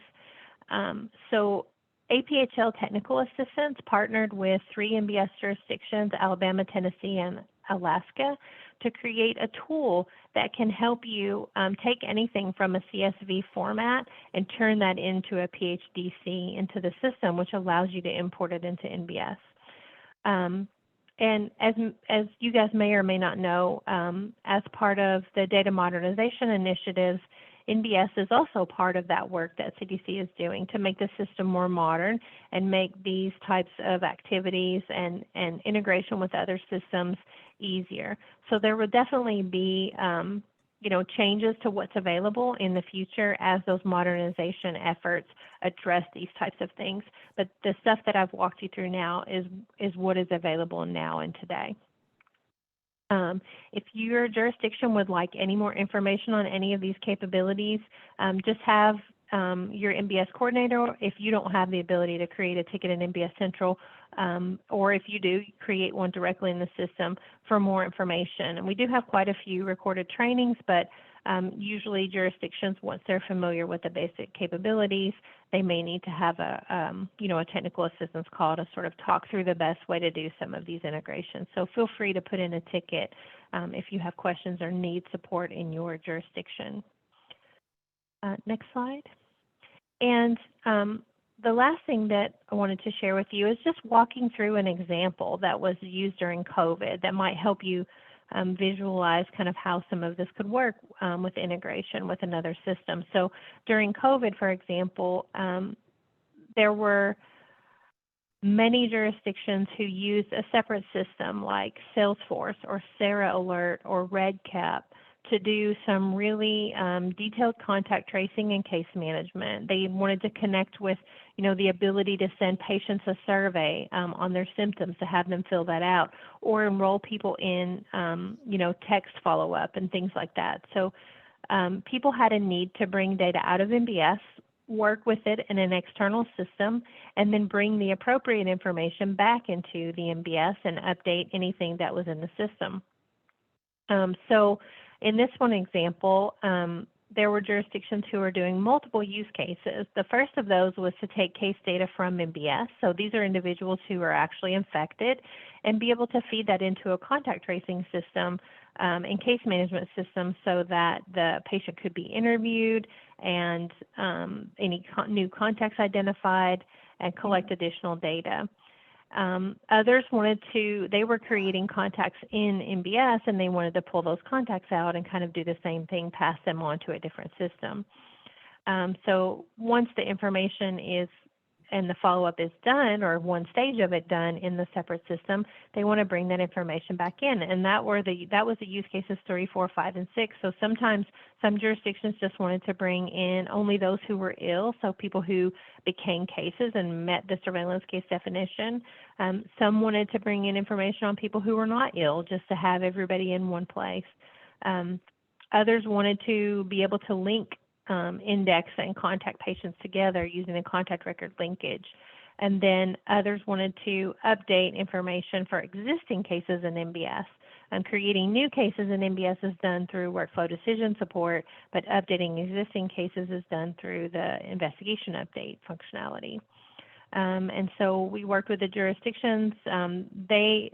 So APHL Technical Assistance partnered with 3 NBS jurisdictions, Alabama, Tennessee, and Alaska, to create a tool that can help you take anything from a CSV format and turn that into a PHDC into the system, which allows you to import it into NBS. And as you guys may or may not know, as part of the data modernization initiatives, NBS is also part of that work that CDC is doing to make the system more modern and make these types of activities and integration with other systems easier. So there will definitely be changes to what's available in the future as those modernization efforts address these types of things. But the stuff that I've walked you through now is what is available now and today. If your jurisdiction would like any more information on any of these capabilities, just have your NBS coordinator, if you don't have the ability to create a ticket in NBS Central, or if you do, create one directly in the system for more information. And we do have quite a few recorded trainings, but usually jurisdictions, once they're familiar with the basic capabilities, they may need to have a technical assistance call to sort of talk through the best way to do some of these integrations. So feel free to put in a ticket if you have questions or need support in your jurisdiction. Next slide. And the last thing that I wanted to share with you is just walking through an example that was used during COVID that might help you visualize kind of how some of this could work with integration with another system. So during COVID, for example, there were many jurisdictions who used a separate system like Salesforce or Sarah Alert or RedCap to do some really detailed contact tracing and case management. They wanted to connect with, the ability to send patients a survey on their symptoms to have them fill that out, or enroll people in, text follow-up and things like that. So people had a need to bring data out of NBS work with it in an external system, and then bring the appropriate information back into the NBS and update anything that was in the system. So in this one example, there were jurisdictions who were doing multiple use cases. The first of those was to take case data from NBS. So these are individuals who are actually infected and be able to feed that into a contact tracing system and case management system so that the patient could be interviewed and any new contacts identified and collect additional data. Others they were creating contacts in NBS and they wanted to pull those contacts out and kind of do the same thing, pass them on to a different system. So once the information is and the follow-up is done, or one stage of it done in the separate system, they want to bring that information back in. And that was the use cases 3, 4, 5, and 6. So sometimes some jurisdictions just wanted to bring in only those who were ill, so people who became cases and met the surveillance case definition. Some wanted to bring in information on people who were not ill, just to have everybody in one place. Others wanted to be able to link index and contact patients together using a contact record linkage. And then others wanted to update information for existing cases in NBS. And creating new cases in NBS is done through workflow decision support, but updating existing cases is done through the investigation update functionality. And so we worked with the jurisdictions. They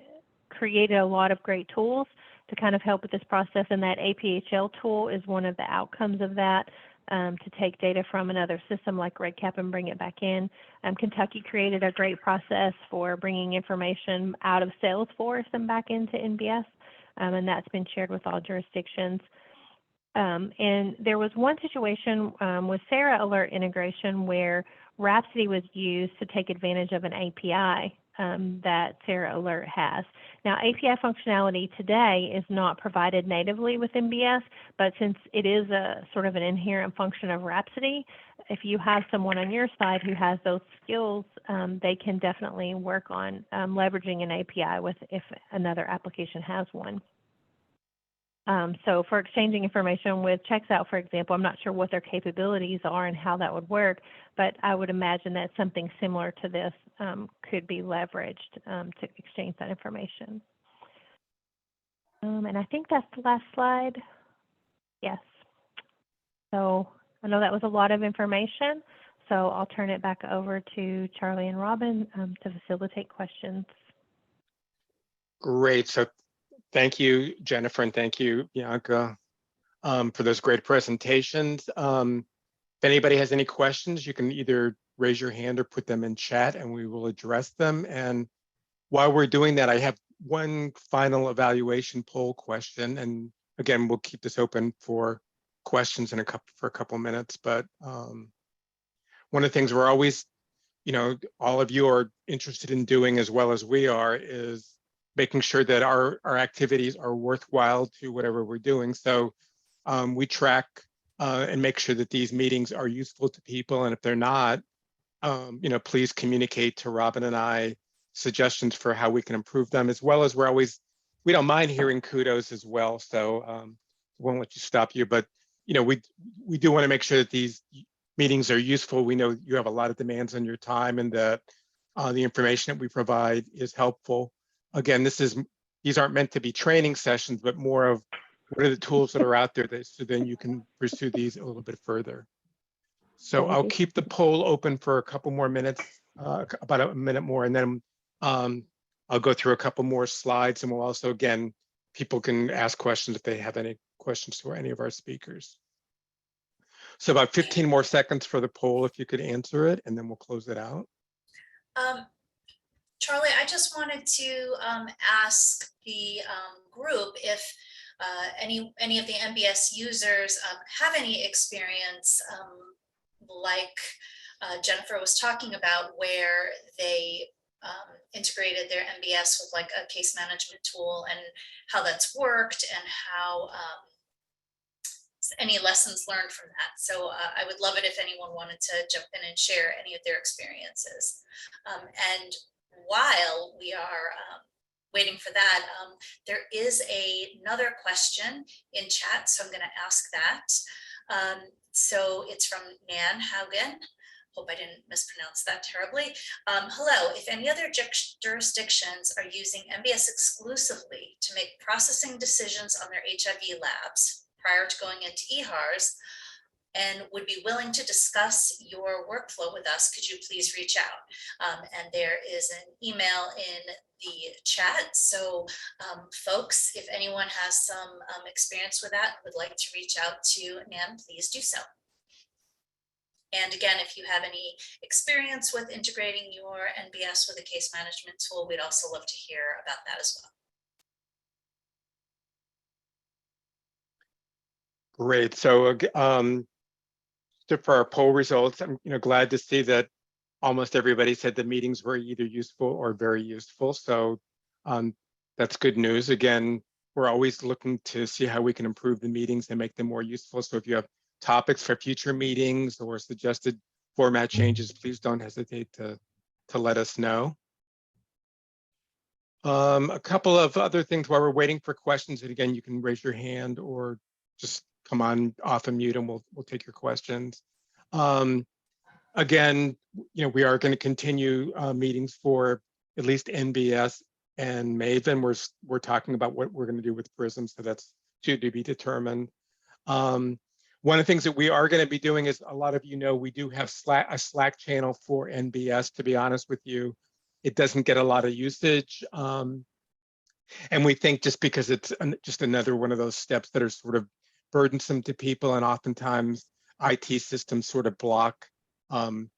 created a lot of great tools to kind of help with this process, and that APHL tool is one of the outcomes of that. To take data from another system like REDCap and bring it back in. Kentucky created a great process for bringing information out of Salesforce and back into NBS, and that's been shared with all jurisdictions. And there was one situation with Sarah Alert integration where Rhapsody was used to take advantage of an API that Sarah Alert has. Now, API functionality today is not provided natively with NBS, but since it is a sort of an inherent function of Rhapsody, if you have someone on your side who has those skills, they can definitely work on leveraging an API if another application has one. So for exchanging information with ChecksOut, for example, I'm not sure what their capabilities are and how that would work, but I would imagine that something similar to this could be leveraged to exchange that information. And I think that's the last slide. Yes. So I know that was a lot of information, so I'll turn it back over to Charlie and Robin to facilitate questions. Great. So thank you, Jennifer, and thank you, Bianca, for those great presentations. If anybody has any questions, you can either raise your hand or put them in chat and we will address them. And while we're doing that, I have one final evaluation poll question. And again, we'll keep this open for questions for a couple minutes. But one of the things we're always, all of you are interested in doing as well as we are is making sure that our activities are worthwhile to whatever we're doing. So we track and make sure that these meetings are useful to people. And if they're not, please communicate to Robin and I suggestions for how we can improve them, as well as we don't mind hearing kudos as well. So won't let you stop you, but we do want to make sure that these meetings are useful. We know you have a lot of demands on your time and that the information that we provide is helpful. Again, these aren't meant to be training sessions, but more of what are the tools that are out there so then you can pursue these a little bit further. So I'll keep the poll open for a couple more minutes, about a minute more, and then I'll go through a couple more slides, and we'll also, again, people can ask questions if they have any questions to any of our speakers. So about 15 more seconds for the poll, if you could answer it, and then we'll close it out. Charlie, I just wanted to ask the group if any of the NBS users have any experience like Jennifer was talking about, where they integrated their NBS with like a case management tool, and how that's worked, and how any lessons learned from that. So I would love it if anyone wanted to jump in and share any of their experiences. And while we are waiting for that, there is another question in chat, so I'm going to ask that. So it's from Nan Haugen. Hope I didn't mispronounce that terribly. Hello, if any other jurisdictions are using NBS exclusively to make processing decisions on their HIV labs prior to going into EHARs and would be willing to discuss your workflow with us, could you please reach out? And there is an email in the chat. So folks, if anyone has some experience with that, would like to reach out to Nan, please do so. And again, if you have any experience with integrating your NBS with a case management tool, we'd also love to hear about that as well. Great. So for our poll results, I'm glad to see that almost everybody said the meetings were either useful or very useful. So that's good news. Again, we're always looking to see how we can improve the meetings and make them more useful. So if you have topics for future meetings or suggested format changes, please don't hesitate to let us know. A couple of other things while we're waiting for questions, and again, you can raise your hand or just come on off of mute and we'll take your questions. Again, we are going to continue meetings for at least NBS and Maven. We're talking about what we're going to do with PRISM, so that's to be determined. One of the things that we are going to be doing is, a lot of we do have a Slack channel for NBS. To be honest with you, it doesn't get a lot of usage. And we think just because it's just another one of those steps that are sort of burdensome to people, and oftentimes IT systems sort of block, having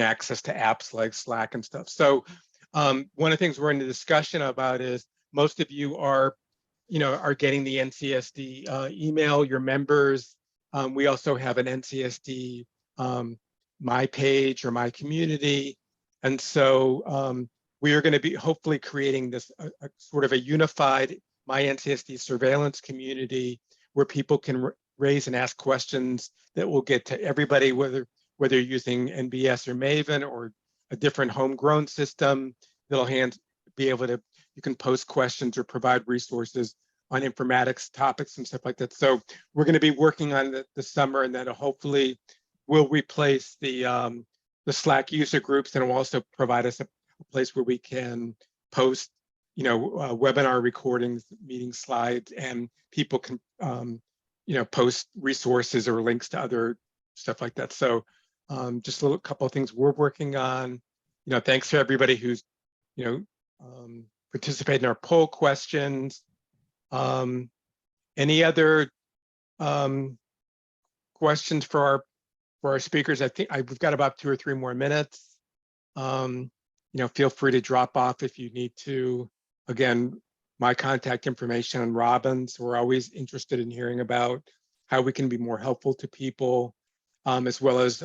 access to apps like Slack and stuff. So one of the things we're in the discussion about is most of you are getting the NCSD email, your members. We also have an NCSD My Page or My Community. And so we are going to be hopefully creating this a sort of a unified My NCSD surveillance community where people can raise and ask questions that will get to everybody, whether you're using NBS or Maven or a different homegrown system. That'll be able to, you can post questions or provide resources on informatics topics and stuff like that. So we're going to be working on the summer, and that hopefully will replace the Slack user groups, and it will also provide us a place where we can post, webinar recordings, meeting slides, and people can, post resources or links to other stuff like that. So just a couple of things we're working on. Thanks to everybody who's, participated in our poll questions. Any other questions for our speakers? I think we've got about 2 or 3 more minutes. Feel free to drop off if you need to. Again, my contact information on Robin's. We're always interested in hearing about how we can be more helpful to people, as well as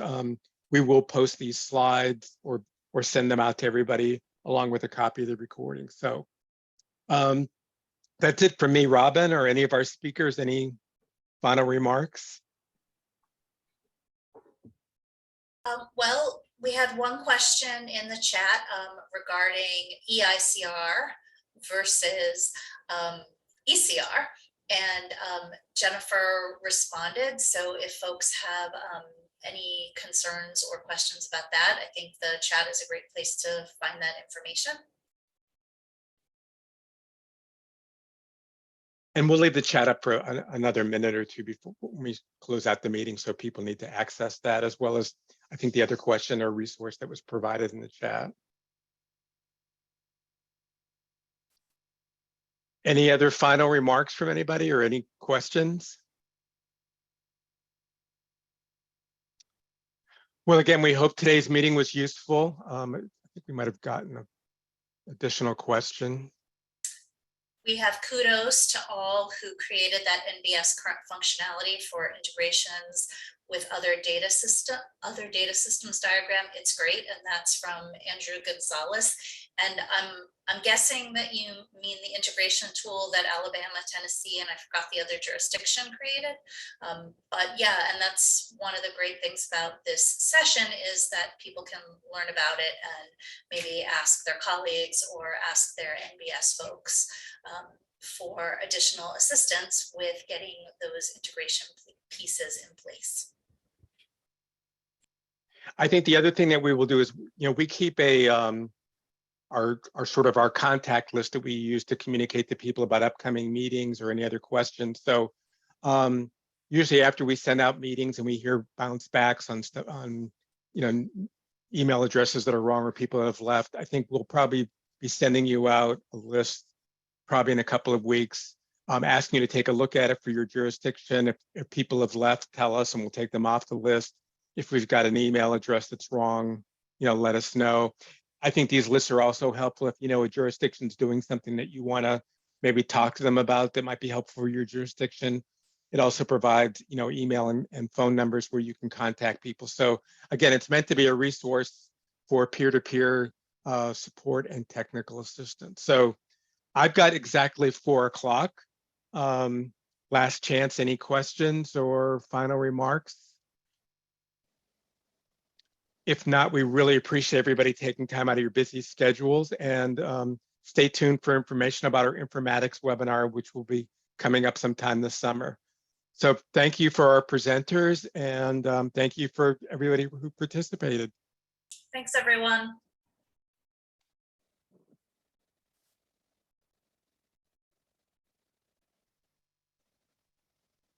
we will post these slides or send them out to everybody along with a copy of the recording. So that's it from me. Robin, or any of our speakers, any final remarks? Well, we had one question in the chat regarding EICR versus ECR, and Jennifer responded. So if folks have any concerns or questions about that, I think the chat is a great place to find that information. And we'll leave the chat up for another minute or two before we close out the meeting, so people need to access that, as well as I think the other question or resource that was provided in the chat. Any other final remarks from anybody or any questions? Well, again, we hope today's meeting was useful. I think we might have gotten an additional question. We have kudos to all who created that NBS current functionality for integrations with other data systems diagram. It's great, and that's from Andrew Gonzalez. And I'm guessing that you mean the integration tool that Alabama, Tennessee, and I forgot the other jurisdiction created. But yeah, and that's one of the great things about this session, is that people can learn about it and maybe ask their colleagues or ask their NBS folks. for additional assistance with getting those integration pieces in place. I think the other thing that we will do is, we keep a our sort of our contact list that we use to communicate to people about upcoming meetings or any other questions. So usually after we send out meetings and we hear bounce backs on stuff on email addresses that are wrong or people have left, I think we'll probably be sending you out a list probably in a couple of weeks, asking you to take a look at it for your jurisdiction. If people have left, tell us and we'll take them off the list. If we've got an email address that's wrong, let us know. I think these lists are also helpful if a jurisdiction's doing something that you want to maybe talk to them about that might be helpful for your jurisdiction. It also provides email and phone numbers where you can contact people. So again, it's meant to be a resource for peer-to-peer support and technical assistance. So I've got exactly 4 o'clock. Last chance, any questions or final remarks? If not, we really appreciate everybody taking time out of your busy schedules, and stay tuned for information about our informatics webinar, which will be coming up sometime this summer. So thank you for our presenters, and thank you for everybody who participated. Thanks, everyone.